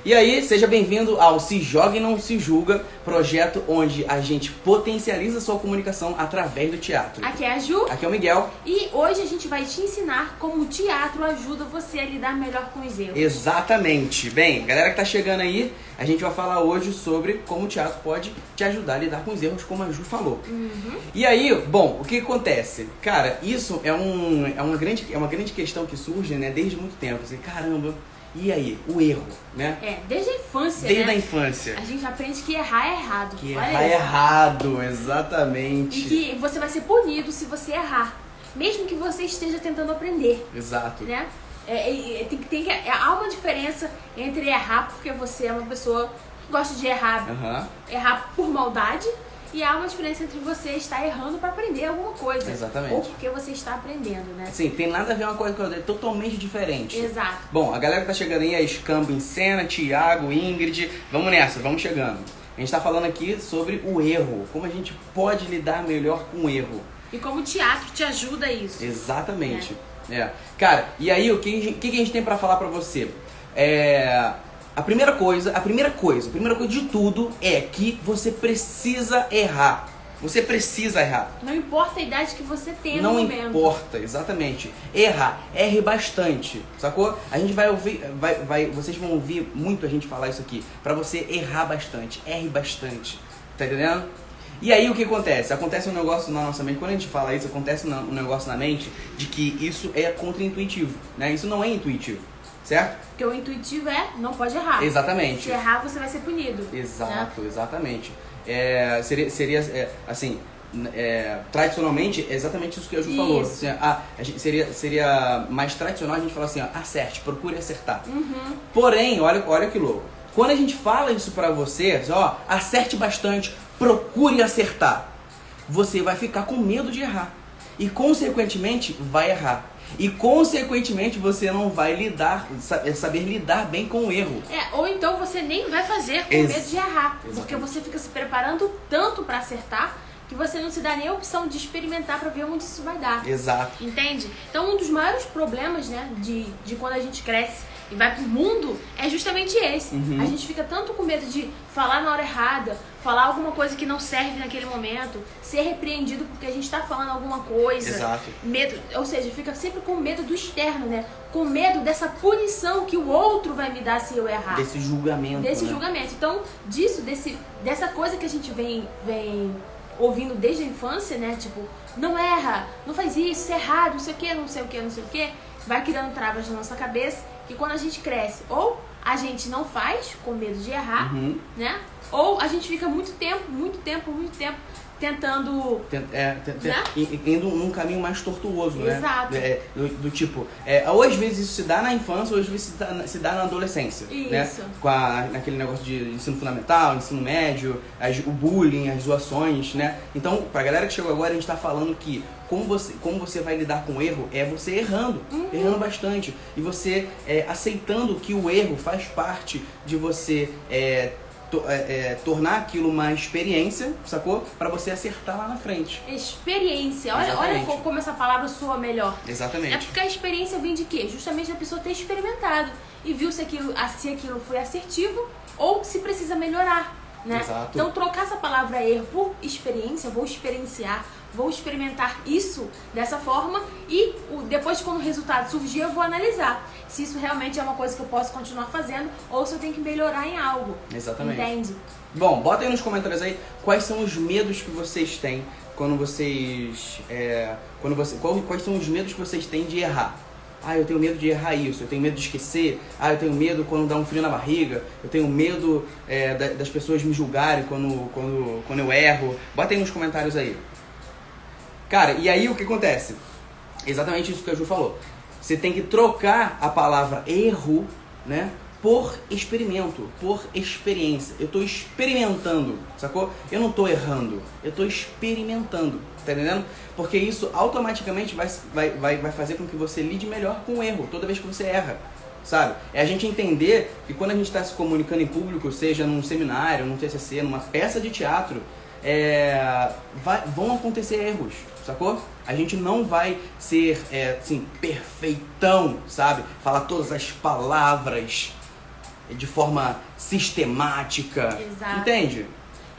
E aí, seja bem-vindo ao Se Joga e Não Se Julga, projeto onde a gente potencializa a sua comunicação através do teatro. Aqui é a Ju. Aqui é o Miguel. E hoje a gente vai te ensinar como o teatro ajuda você a lidar melhor com os erros. Exatamente. Bem, galera que tá chegando aí, a gente vai falar hoje sobre como o teatro pode te ajudar a lidar com os erros, como a Ju falou. E aí, bom, o que acontece? Cara, isso é uma grande questão que surge, né, desde muito tempo. Assim, caramba, e aí? O erro, né? Desde a infância, Desde né? a infância. A gente aprende que errar é errado. Que Olha errar é isso. errado, exatamente. E que você vai ser punido se você errar. Mesmo que você esteja tentando aprender, Exato. né? Há uma diferença entre errar porque você é uma pessoa que gosta de errar, errar por maldade, e há uma diferença entre você estar errando para aprender alguma coisa. Exatamente. Ou porque você está aprendendo, né? Sim, tem nada a ver uma coisa com a outra, é totalmente diferente. Exato. Bom, a galera que tá chegando aí é Escambo em Cena, Thiago, Ingrid. Vamos nessa, vamos chegando. A gente tá falando aqui sobre o erro, como a gente pode lidar melhor com o erro. E como o teatro te ajuda a isso. Exatamente. Cara, e aí o que a gente tem pra falar pra você? A primeira coisa de tudo é que você precisa errar. Você precisa errar. Não importa a idade que você tem no Não momento. importa, exatamente. Erre bastante, sacou? A gente vai ouvir, vocês vão ouvir muito a gente falar isso aqui. Pra você errar bastante, erre bastante. Tá entendendo? E aí o que acontece? Acontece um negócio na nossa mente, quando a gente fala isso, acontece um negócio na mente de que isso é contra-intuitivo, né? Isso não é intuitivo, certo? Porque o intuitivo não pode errar. Exatamente. Se errar, você vai ser punido. Exato, né? exatamente. Seria assim, tradicionalmente, é exatamente isso que a Ju falou. Assim, seria mais tradicional a gente falar assim, ó, acerte, procure acertar. Porém, olha que louco. Quando a gente fala isso pra você, ó, acerte bastante, procure acertar, você vai ficar com medo de errar. E consequentemente vai errar. E consequentemente você não vai saber lidar bem com o erro. Ou então você nem vai fazer com medo de errar. Exatamente. Porque você fica se preparando tanto pra acertar que você não se dá nem a opção de experimentar pra ver onde isso vai dar. Exato. Entende? Então um dos maiores problemas, né, de quando a gente cresce e vai pro mundo é justamente esse. A gente fica tanto com medo de falar na hora errada, falar alguma coisa que não serve naquele momento, ser repreendido porque a gente tá falando alguma coisa. Exato. Medo, ou seja, fica sempre com medo do externo, né? Com medo dessa punição que o outro vai me dar se eu errar. Desse julgamento. Desse né? julgamento. Então, dessa coisa que a gente vem ouvindo desde a infância, né? Tipo, não erra, não faz isso, isso é errado, não sei o que, não sei o que, não sei o que. Vai criando travas na nossa cabeça que quando a gente cresce, ou a gente não faz com medo de errar, né? Ou a gente fica muito tempo tentando... Indo num caminho mais tortuoso, né? Exato. Do tipo, ou às vezes isso se dá na infância, ou às vezes se dá na adolescência. Isso. Né? Naquele negócio de ensino fundamental, ensino médio, o bullying, as zoações, né? Então, pra galera que chegou agora, a gente tá falando que como você vai lidar com o erro é você errando bastante. E você aceitando que o erro faz parte de você... tornar aquilo uma experiência, sacou? Pra você acertar lá na frente. Experiência. Olha como essa palavra soa melhor. Exatamente. É porque a experiência vem de quê? Justamente da pessoa ter experimentado e viu se aquilo foi assertivo ou se precisa melhorar, né? Exato. Então trocar essa palavra erro por experiência, vou experienciar, vou experimentar isso dessa forma e depois quando o resultado surgir eu vou analisar se isso realmente é uma coisa que eu posso continuar fazendo ou se eu tenho que melhorar em algo. Exatamente. Entende? Bom, bota aí nos comentários aí quais são os medos que vocês têm quando quais são os medos que vocês têm de errar. Eu tenho medo de errar isso, eu tenho medo de esquecer, eu tenho medo quando dá um frio na barriga, eu tenho medo das pessoas me julgarem quando eu erro. Bota aí nos comentários aí. Cara, e aí o que acontece? Exatamente isso que a Ju falou. Você tem que trocar a palavra erro, né, por experimento, por experiência. Eu estou experimentando, sacou? Eu não estou errando, eu estou experimentando, tá entendendo? Porque isso automaticamente vai fazer com que você lide melhor com o erro, toda vez que você erra, sabe? É a gente entender que quando a gente está se comunicando em público, seja num seminário, num TCC, numa peça de teatro, vão acontecer erros, sacou? A gente não vai ser, assim, perfeitão, sabe? Falar todas as palavras de forma sistemática. Exato. Entende?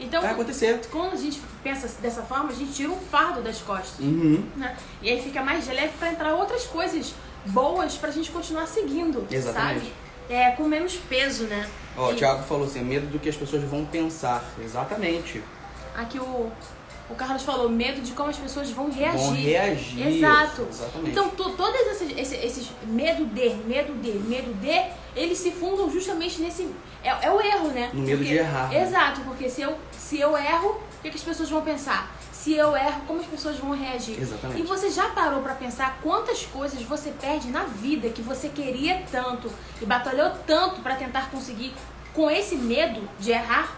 Então, vai acontecer. Quando a gente pensa dessa forma, a gente tira um fardo das costas. Né? E aí fica mais de leve para entrar outras coisas boas pra gente continuar seguindo. Exatamente. Sabe? Com menos peso, né? Ó, o Thiago falou assim, medo do que as pessoas vão pensar. Exatamente. Aqui o Carlos falou, medo de como as pessoas vão reagir. Vão reagir. Exato. Exatamente. Então, todos esses medo de, eles se fundam justamente nesse... É o erro, né? No medo de errar. Né? Exato, porque se eu erro, o que as pessoas vão pensar? Se eu erro, como as pessoas vão reagir? Exatamente. E você já parou pra pensar quantas coisas você perde na vida que você queria tanto e batalhou tanto pra tentar conseguir com esse medo de errar?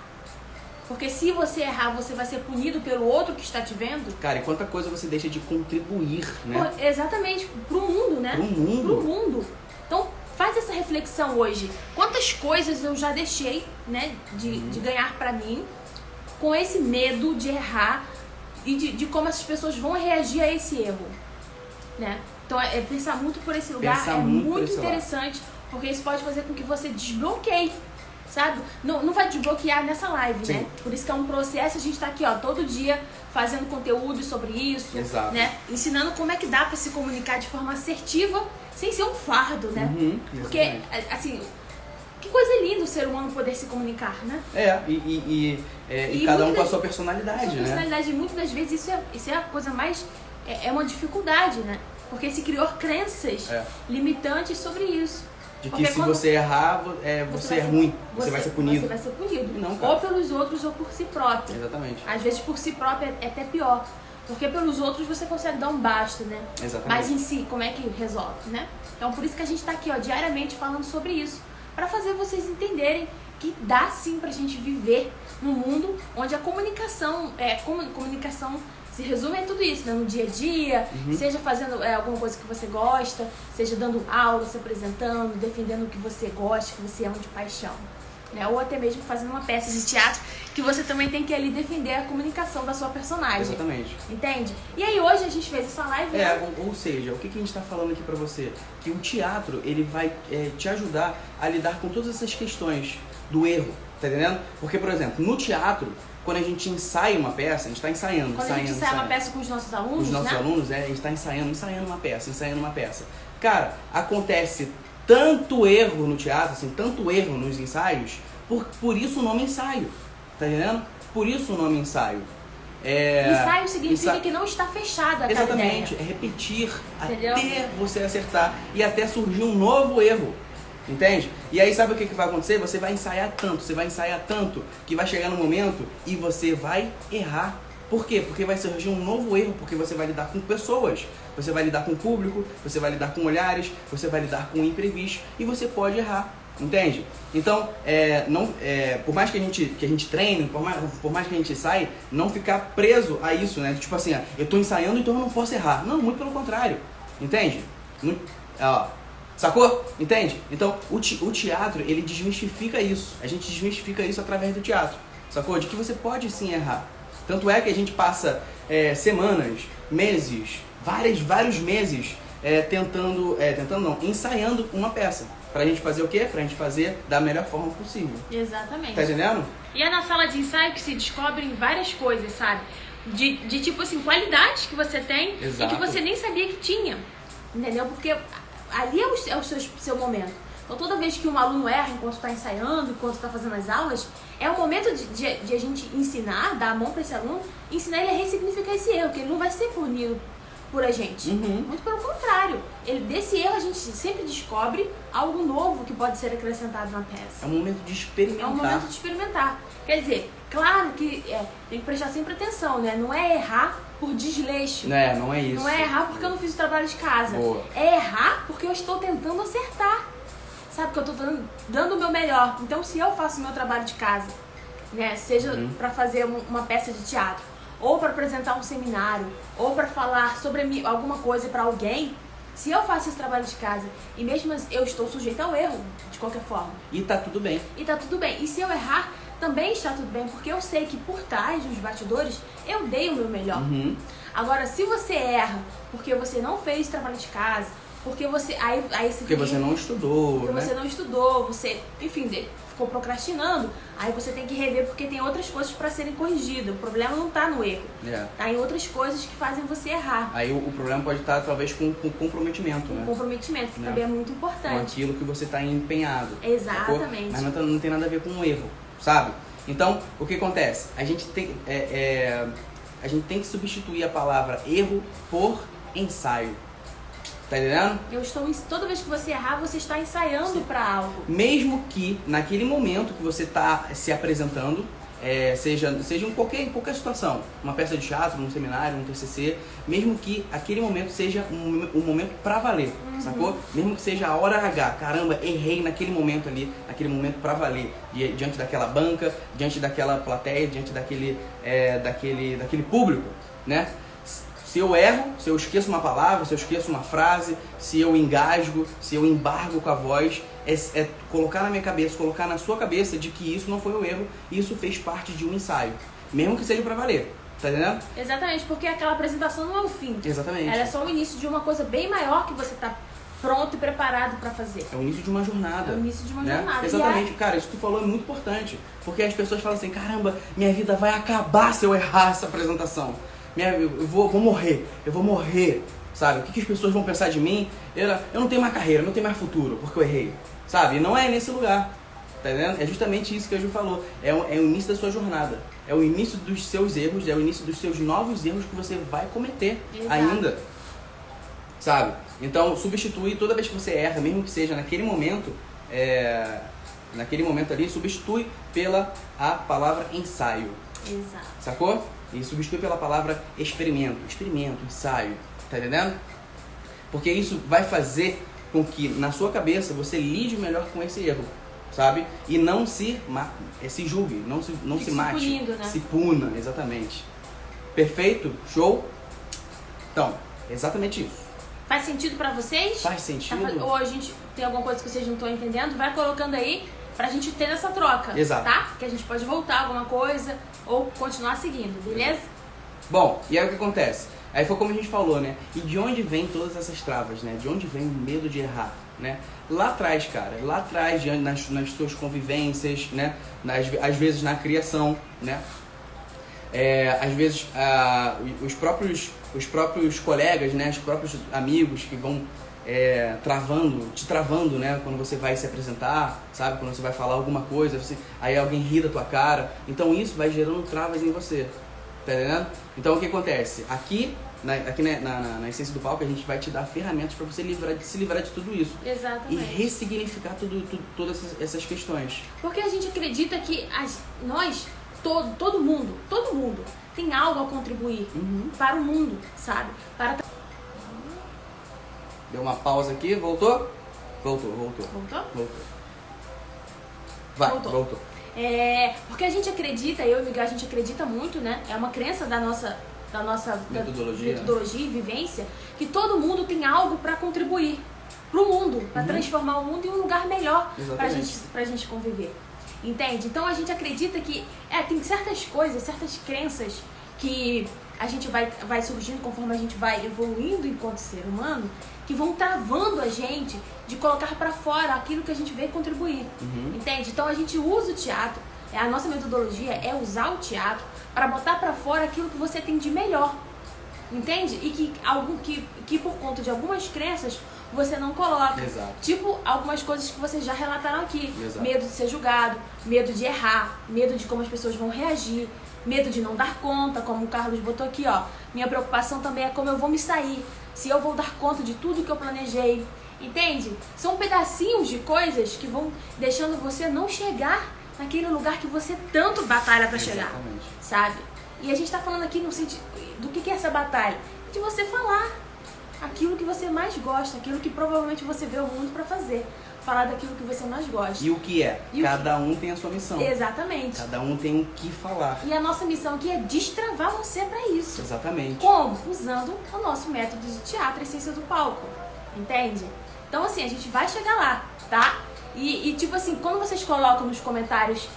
Porque se você errar, você vai ser punido pelo outro que está te vendo. Cara, e quanta coisa você deixa de contribuir, né? Exatamente, pro mundo, né? Pro mundo. Pro mundo. Então, faz essa reflexão hoje. Quantas coisas eu já deixei, né, de ganhar pra mim com esse medo de errar e de como essas pessoas vão reagir a esse erro, né? Então, pensar muito por esse lugar é muito interessante, porque isso pode fazer com que você desbloqueie. Sabe? Não vai desbloquear nessa live, Sim. né? Por isso que é um processo, a gente tá aqui, ó, todo dia fazendo conteúdo sobre isso. Exato. Né? Ensinando como é que dá pra se comunicar de forma assertiva, sem ser um fardo, né? Porque, assim, que coisa linda o ser humano poder se comunicar, né? E cada um com a sua personalidade, né? Personalidade, muitas das vezes isso é a coisa mais... É uma dificuldade, né? Porque se criou crenças limitantes sobre isso. De que se você errar, você é ruim, você vai ser punido. Você vai ser punido. Não, ou pelos outros ou por si próprio. Exatamente. Às vezes por si próprio é até pior. Porque pelos outros você consegue dar um basta, né? Exatamente. Mas em si, como é que resolve, né? Então por isso que a gente tá aqui, ó, diariamente falando sobre isso. Pra fazer vocês entenderem que dá sim pra gente viver num mundo onde a comunicação se resume a tudo isso, né? No dia a dia, seja fazendo alguma coisa que você gosta, seja dando aula, se apresentando, defendendo o que você gosta, que você ama de paixão. Né? Ou até mesmo fazendo uma peça de teatro que você também tem que ali defender a comunicação da sua personagem. Exatamente. Entende? E aí hoje a gente fez essa live... Ou seja, o que a gente está falando aqui pra você? Que o teatro, ele vai te ajudar a lidar com todas essas questões do erro, tá entendendo? Porque, por exemplo, no teatro... Quando a gente ensaia uma peça, a gente está ensaiando. Quando a gente ensaia uma peça com os nossos alunos, Com os nossos alunos, a gente está ensaiando uma peça. Cara, acontece tanto erro no teatro, assim, tanto erro nos ensaios, por isso o nome ensaio. Tá entendendo? Por isso o nome ensaio. Ensaio significa que não está fechada a Exatamente, ideia. É repetir. Entendeu? Até você acertar e até surgir um novo erro. Entende? E aí sabe o que vai acontecer? Você vai ensaiar tanto, que vai chegar no momento e você vai errar. Por quê? Porque vai surgir um novo erro, porque você vai lidar com pessoas, você vai lidar com o público, você vai lidar com olhares, você vai lidar com imprevistos e você pode errar. Entende? Então, por mais que a gente treine, por mais que a gente saia, não ficar preso a isso, né? Tipo assim, eu tô ensaiando, então eu não posso errar. Não, muito pelo contrário. Entende? Sacou? Entende? Então, o teatro, ele desmistifica isso. A gente desmistifica isso através do teatro. Sacou? De que você pode sim errar. Tanto é que a gente passa semanas, meses, vários meses ensaiando uma peça. Pra gente fazer o quê? Pra gente fazer da melhor forma possível. Exatamente. Tá entendendo? E é na sala de ensaio que se descobrem várias coisas, sabe? De tipo assim, qualidades que você tem. Exato. E que você nem sabia que tinha. Entendeu? Porque ali é o seu momento. Então toda vez que um aluno erra enquanto está ensaiando, enquanto está fazendo as aulas, é o momento de a gente ensinar, dar a mão para esse aluno, ensinar ele a ressignificar esse erro, que ele não vai ser punido por a gente. Muito pelo contrário. Que erro a gente sempre descobre algo novo que pode ser acrescentado na peça. É um momento de experimentar. Quer dizer, claro que tem que prestar sempre atenção, né? Não é errar por desleixo. Não é isso. Não é errar porque eu não fiz o trabalho de casa. Boa. É errar porque eu estou tentando acertar. Sabe? Que eu estou dando o meu melhor. Então, se eu faço o meu trabalho de casa, né? Seja para fazer uma peça de teatro, ou para apresentar um seminário, ou para falar sobre alguma coisa para alguém, se eu faço esse trabalho de casa e mesmo eu estou sujeita ao erro, de qualquer forma. E tá tudo bem. E se eu errar, também está tudo bem, porque eu sei que por trás dos bastidores eu dei o meu melhor. Agora, se você erra porque você não fez trabalho de casa, Porque você... Aí Porque você não estudou, porque né? você não estudou, você, enfim, ficou procrastinando. Aí você tem que rever porque tem outras coisas para serem corrigidas. O problema não tá no erro. Tá em outras coisas que fazem você errar. Aí o problema pode estar, talvez, com comprometimento, né? Comprometimento, que também é muito importante. Com aquilo que você está empenhado. Exatamente. Sacou? Mas não tem nada a ver com um erro, sabe? Então, o que acontece? A gente tem que substituir a palavra erro por ensaio. Tá entendendo? Toda vez que você errar, você está ensaiando para algo. Mesmo que naquele momento que você está se apresentando, seja em qualquer situação, uma peça de teatro, um seminário, um TCC, mesmo que aquele momento seja um momento pra valer, sacou? Mesmo que seja a hora H, caramba, errei naquele momento ali, naquele momento pra valer, diante daquela banca, diante daquela plateia, diante daquele público, né? Se eu erro, se eu esqueço uma palavra, se eu esqueço uma frase, se eu engasgo, se eu embargo com a voz, é colocar na minha cabeça, colocar na sua cabeça de que isso não foi um erro, isso fez parte de um ensaio, mesmo que seja pra valer, tá entendendo? Exatamente, porque aquela apresentação não é o fim. Exatamente. Ela é só o início de uma coisa bem maior que você tá pronto e preparado pra fazer. É o início de uma jornada. É o início de uma né? jornada. Exatamente, cara, isso que tu falou é muito importante, porque as pessoas falam assim, caramba, minha vida vai acabar se eu errar essa apresentação. Eu vou morrer, sabe? O que as pessoas vão pensar de mim? Eu não tenho mais carreira, não tenho mais futuro, porque eu errei, sabe? E não é nesse lugar, tá entendendo? É justamente isso que a Ju falou, é o início da sua jornada, é o início dos seus erros, é o início dos seus novos erros que você vai cometer. Exato. Ainda, sabe? Então, substitui toda vez que você erra, mesmo que seja naquele momento ali, substitui pela a palavra ensaio. Exato. Sacou? E substitui pela palavra experimento, ensaio, tá entendendo? Porque isso vai fazer com que na sua cabeça você lide melhor com esse erro, sabe? E não se julgue, não se mate, punindo, né? Se puna, exatamente. Perfeito? Show? Então, exatamente isso. Faz sentido pra vocês? Faz sentido. Ou a gente tem alguma coisa que vocês não estão entendendo, vai colocando aí pra gente ter essa troca. Exato. Tá? Que a gente pode voltar alguma coisa ou continuar seguindo, beleza? Bom, e aí o que acontece? Aí foi como a gente falou, né? E de onde vem todas essas travas, né? De onde vem o medo de errar, né? Lá atrás, cara, nas suas convivências, né? Às vezes na criação, né? Às vezes os próprios colegas, né? Os próprios amigos que vão te travando, né? Quando você vai se apresentar, sabe? Quando você vai falar alguma coisa, aí alguém ri da tua cara. Então isso vai gerando travas em você, tá entendendo? Então o que acontece? Aqui na Essência do Palco, a gente vai te dar ferramentas para você se livrar de tudo isso. Exatamente. E ressignificar todas essas questões. Porque a gente acredita que todo mundo tem algo a contribuir para o mundo, sabe? Deu uma pausa aqui, voltou? Voltou. Vai, voltou. Porque a gente acredita, eu e o Miguel, a gente acredita muito, né? É uma crença da nossa metodologia e vivência, que todo mundo tem algo para contribuir pro mundo, para transformar o mundo em um lugar melhor pra gente conviver. Entende? Então a gente acredita que tem certas coisas, certas crenças que a gente vai surgindo conforme a gente vai evoluindo enquanto ser humano, que vão travando a gente de colocar para fora aquilo que a gente veio contribuir. Entende? Então a gente usa o teatro, a nossa metodologia é usar o teatro para botar para fora aquilo que você tem de melhor. Entende? E que por conta de algumas crenças você não coloca. Exato. Tipo algumas coisas que vocês já relataram aqui. Exato. Medo de ser julgado, medo de errar, medo de como as pessoas vão reagir, medo de não dar conta, como o Carlos botou aqui, ó. Minha preocupação também é como eu vou me sair, se eu vou dar conta de tudo que eu planejei. Entende? São pedacinhos de coisas que vão deixando você não chegar naquele lugar que você tanto batalha pra chegar. Sabe? E a gente tá falando aqui no sentido do que é essa batalha? De você falar aquilo que você mais gosta, aquilo que provavelmente você vê o mundo pra fazer. Falar daquilo que você mais gosta. E o que é? Cada um tem a sua missão. Exatamente. Cada um tem o que falar. E a nossa missão aqui é destravar você pra isso. Exatamente. Como? Usando o nosso método de teatro, a essência do palco. Entende? Então assim, a gente vai chegar lá, tá? E tipo assim, quando vocês colocam nos comentários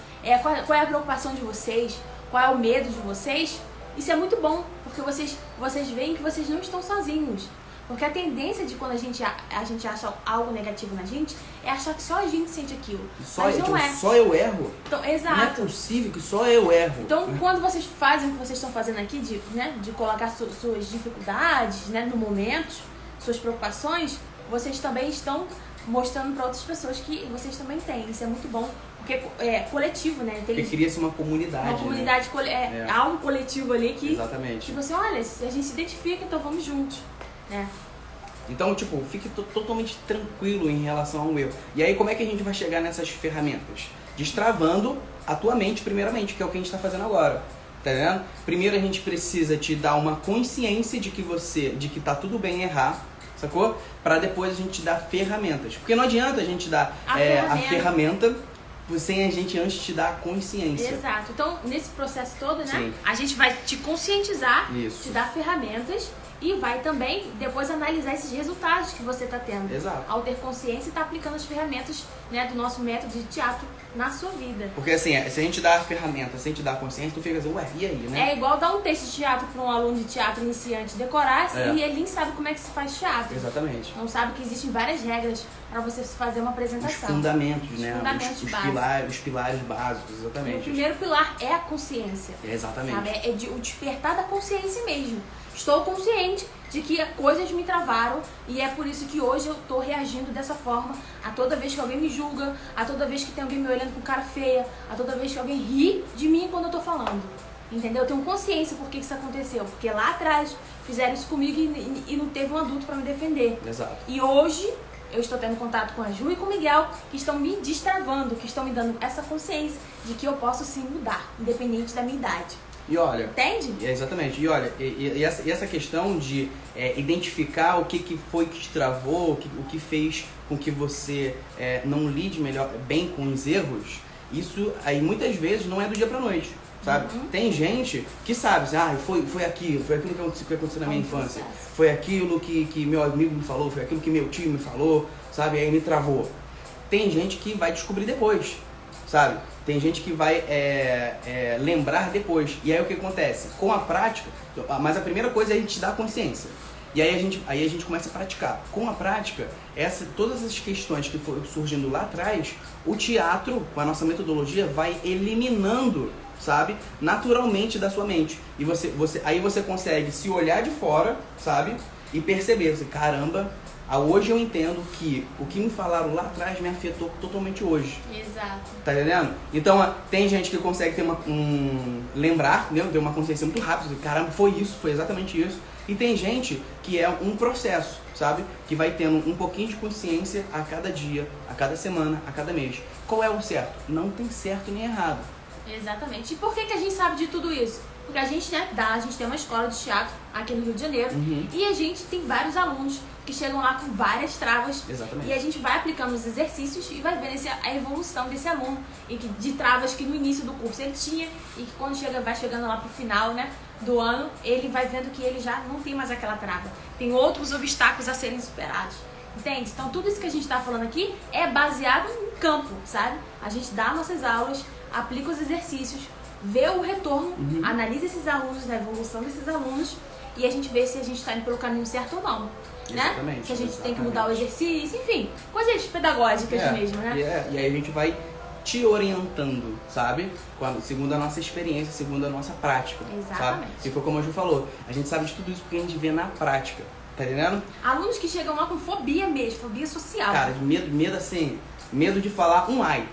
qual é a preocupação de vocês, qual é o medo de vocês, isso é muito bom, porque vocês veem que vocês não estão sozinhos. Porque a tendência de quando a gente acha algo negativo na gente é achar que só a gente sente aquilo. Mas não é. Só eu erro? Então, exato. Não é possível que só eu erro. Então, quando vocês fazem o que vocês estão fazendo aqui, de colocar suas dificuldades, né, no momento, suas preocupações, vocês também estão mostrando para outras pessoas que vocês também têm. Isso é muito bom, porque é coletivo, né? Porque cria-se uma comunidade. Uma comunidade, né? Há um coletivo ali que... Exatamente. Que você, olha, a gente se identifica, então vamos juntos, né? Então, tipo, fique totalmente tranquilo em relação ao eu. E aí, como é que a gente vai chegar nessas ferramentas? Destravando a tua mente, primeiramente, que é o que a gente está fazendo agora. Tá vendo? Primeiro a gente precisa te dar uma consciência de que tá tudo bem errar, sacou? Pra depois a gente te dar ferramentas. Porque não adianta a gente dar a ferramenta sem a gente antes te dar a consciência. Exato. Então, nesse processo todo, né? Sim. A gente vai te conscientizar, Isso. te dar ferramentas e vai também depois analisar esses resultados que você está tendo. Exato. Ao ter consciência e tá aplicando as ferramentas, né, do nosso método de teatro na sua vida. Porque assim, se a gente dá a ferramenta, se a gente dá a consciência, tu fica assim, ué, e aí, né? É igual dar um texto de teatro para um aluno de teatro iniciante decorar e ele nem sabe como é que se faz teatro. Exatamente. Não sabe que existem várias regras para você fazer uma apresentação. Os fundamentos, né? Fundamentos os pilares básicos, exatamente. O primeiro pilar é a consciência. Exatamente. Sabe? O despertar da consciência mesmo. Estou consciente de que coisas me travaram e é por isso que hoje eu estou reagindo dessa forma a toda vez que alguém me julga, a toda vez que tem alguém me olhando com cara feia, a toda vez que alguém ri de mim quando eu estou falando. Entendeu? Eu tenho consciência por que isso aconteceu. Porque lá atrás fizeram isso comigo e não teve um adulto para me defender. Exato. E hoje eu estou tendo contato com a Ju e com o Miguel, que estão me destravando, que estão me dando essa consciência de que eu posso sim mudar, independente da minha idade. E olha... Entende? Exatamente. E olha, essa questão de identificar o que foi que te travou, o que fez com que você não lide bem com os erros, isso aí muitas vezes não é do dia pra noite, sabe? Uhum. Tem gente que sabe, foi aquilo que aconteceu na minha infância, foi aquilo que meu amigo me falou, foi aquilo que meu tio me falou, sabe? Aí me travou. Tem gente que vai descobrir depois, sabe? Tem gente que vai lembrar depois. E aí o que acontece? Com a prática, mas a primeira coisa é a gente dar consciência. E aí a gente começa a praticar. Com a prática, todas essas questões que foram surgindo lá atrás, o teatro, com a nossa metodologia, vai eliminando, sabe? Naturalmente da sua mente. E aí você consegue se olhar de fora, sabe? E perceber, assim, caramba, hoje eu entendo que o que me falaram lá atrás me afetou totalmente hoje. Exato. Tá entendendo? Então, tem gente que consegue ter lembrar, entendeu? Ter uma consciência muito rápida. Caramba, foi isso, foi exatamente isso. E tem gente que é um processo, sabe? Que vai tendo um pouquinho de consciência a cada dia, a cada semana, a cada mês. Qual é o certo? Não tem certo nem errado. Exatamente. E por que a gente sabe de tudo isso? Porque a gente, a gente tem uma escola de teatro aqui no Rio de Janeiro e a gente tem vários alunos que chegam lá com várias travas. Exatamente. E a gente vai aplicando os exercícios e vai vendo a evolução desse aluno e de travas que no início do curso ele tinha e que quando vai chegando lá pro final, né, do ano, ele vai vendo que ele já não tem mais aquela trava. Tem outros obstáculos a serem superados. Entende? Então tudo isso que a gente tá falando aqui é baseado em campo, sabe? A gente dá nossas aulas, aplica os exercícios, vê o retorno, analisa esses alunos, a evolução desses alunos e a gente vê se a gente está indo pelo caminho certo ou não. Né? Exatamente. Se a gente tem que mudar o exercício, enfim, coisas pedagógicas mesmo, né? E aí a gente vai te orientando, sabe? Segundo a nossa experiência, segundo a nossa prática. Exatamente. Sabe? E foi como a Ju falou, a gente sabe de tudo isso porque a gente vê na prática. Tá entendendo? Alunos que chegam lá com fobia mesmo, fobia social. Cara, medo assim, medo de falar um ai.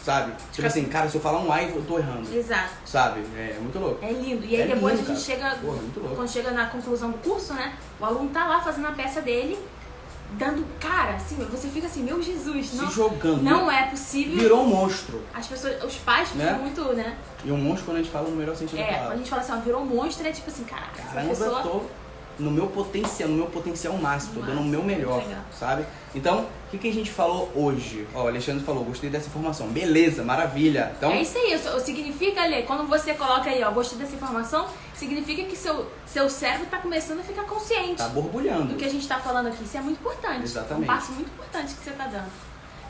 Sabe? Tipo assim, cara, se eu falar um ai, eu tô errando. Exato. Sabe? É muito louco. É lindo. E aí depois lindo, a gente chega, muito louco. quando chega na conclusão do curso, né? O aluno tá lá fazendo a peça dele, dando cara, assim, você fica assim, meu Jesus, não, se jogando. Não é possível. Virou um monstro. As pessoas, os pais ficam muito, né? E um monstro quando a gente fala no melhor sentido da palavra. Quando a gente fala assim, ó, virou um monstro, é tipo assim, caraca, caramba, essa pessoa... eu tô no meu potencial máximo, tô dando o meu melhor, sabe? Então, o que a gente falou hoje? Ó, o Alexandre falou, gostei dessa informação. Beleza, maravilha. Então... É isso aí, significa, Ale, quando você coloca aí, ó, gostei dessa informação, significa que seu cérebro tá começando a ficar consciente. Tá borbulhando. Do que a gente tá falando aqui. Isso é muito importante. Exatamente. É um passo muito importante que você tá dando.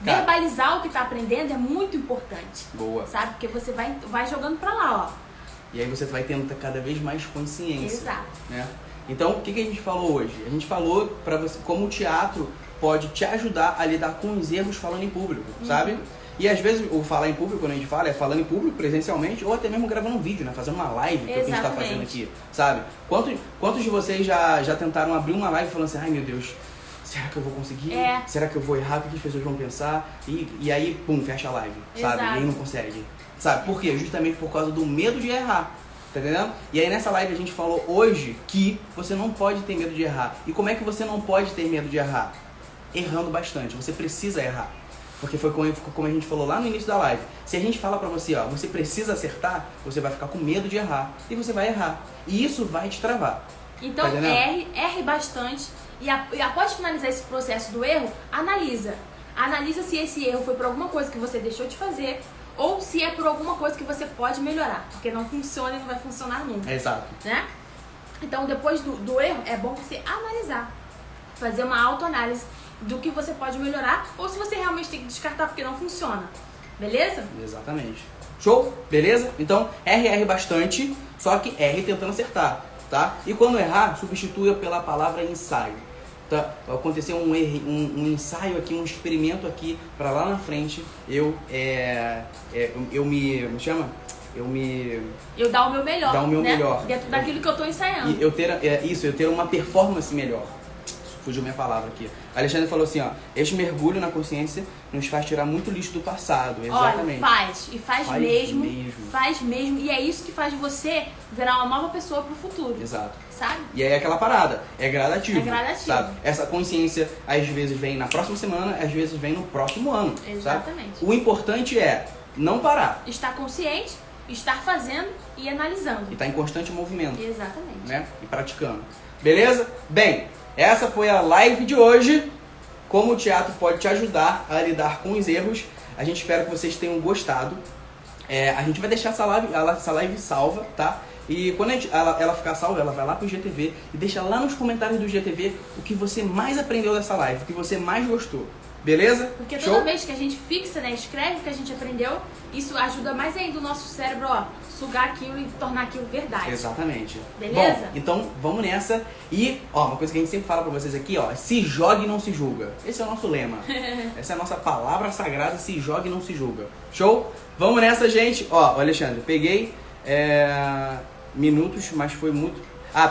Verbalizar o que tá aprendendo é muito importante. Boa. Sabe? Porque você vai jogando pra lá, ó. E aí você vai tendo cada vez mais consciência. Exato. Né? Então, o que a gente falou hoje? A gente falou pra você como o teatro pode te ajudar a lidar com os erros falando em público, sabe? E às vezes o falar em público, quando a gente fala, é falando em público presencialmente ou até mesmo gravando um vídeo, né? Fazendo uma live, que é o que a gente tá fazendo aqui, sabe? Quantos de vocês já tentaram abrir uma live falando assim, ai meu Deus, será que eu vou conseguir? Será que eu vou errar? O que as pessoas vão pensar? E aí, pum, fecha a live, sabe? E aí não consegue, sabe? Por quê? Justamente por causa do medo de errar. Tá entendendo? E aí nessa live a gente falou hoje que você não pode ter medo de errar. E como é que você não pode ter medo de errar? Errando bastante. Você precisa errar. Porque foi como a gente falou lá no início da live. Se a gente fala pra você, ó, você precisa acertar, você vai ficar com medo de errar. E você vai errar. E isso vai te travar. Então tá erre bastante. E após finalizar esse processo do erro, analisa. Analisa se esse erro foi por alguma coisa que você deixou de fazer ou se é por alguma coisa que você pode melhorar, porque não funciona e não vai funcionar nunca. Exato. Né? Então, depois do erro, é bom você analisar, fazer uma autoanálise do que você pode melhorar ou se você realmente tem que descartar porque não funciona. Beleza? Exatamente. Show? Beleza? Então, erre bastante, só que erre tentando acertar, tá? E quando errar, substitua pela palavra ensaio. Tá? Aconteceu um ensaio aqui, um experimento aqui, pra lá na frente eu dar o meu melhor. Dar o meu melhor. Dentro daquilo que eu tô ensaiando. E eu ter uma performance melhor. Fugiu minha palavra aqui. Alexandre falou assim, ó, este mergulho na consciência nos faz tirar muito lixo do passado. Exatamente. Olha, faz mesmo. E é isso que faz você virar uma nova pessoa pro futuro. Exato. Sabe? E aí é aquela parada, é gradativo. Sabe? Essa consciência às vezes vem na próxima semana, às vezes vem no próximo ano. Exatamente. Sabe? O importante é não parar. Estar consciente, estar fazendo e analisando. E estar em constante movimento. Exatamente. Né? E praticando. Beleza? Bem, essa foi a live de hoje. Como o teatro pode te ajudar a lidar com os erros. A gente espera que vocês tenham gostado. A gente vai deixar essa live salva, tá? E quando ela ficar salva, ela vai lá pro GTV e deixa lá nos comentários do GTV o que você mais aprendeu dessa live, o que você mais gostou. Beleza? Porque toda vez que a gente fixa, né, escreve o que a gente aprendeu, isso ajuda mais ainda o nosso cérebro, ó, sugar aquilo e tornar aquilo verdade. Exatamente. Beleza? Bom, então vamos nessa. E, ó, uma coisa que a gente sempre fala pra vocês aqui, ó, se jogue e não se julga. Esse é o nosso lema. Essa é a nossa palavra sagrada, se jogue e não se julga. Show? Vamos nessa, gente. Ó, Alexandre, peguei minutos, mas foi muito...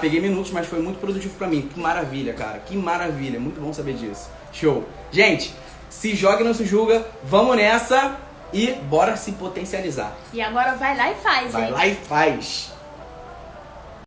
peguei minutos, mas foi muito produtivo pra mim. Que maravilha, cara. Que maravilha. Muito bom saber disso. Show. Gente, se joga e não se julga. Vamos nessa e bora se potencializar. E agora vai lá e faz, hein? Vai lá e faz.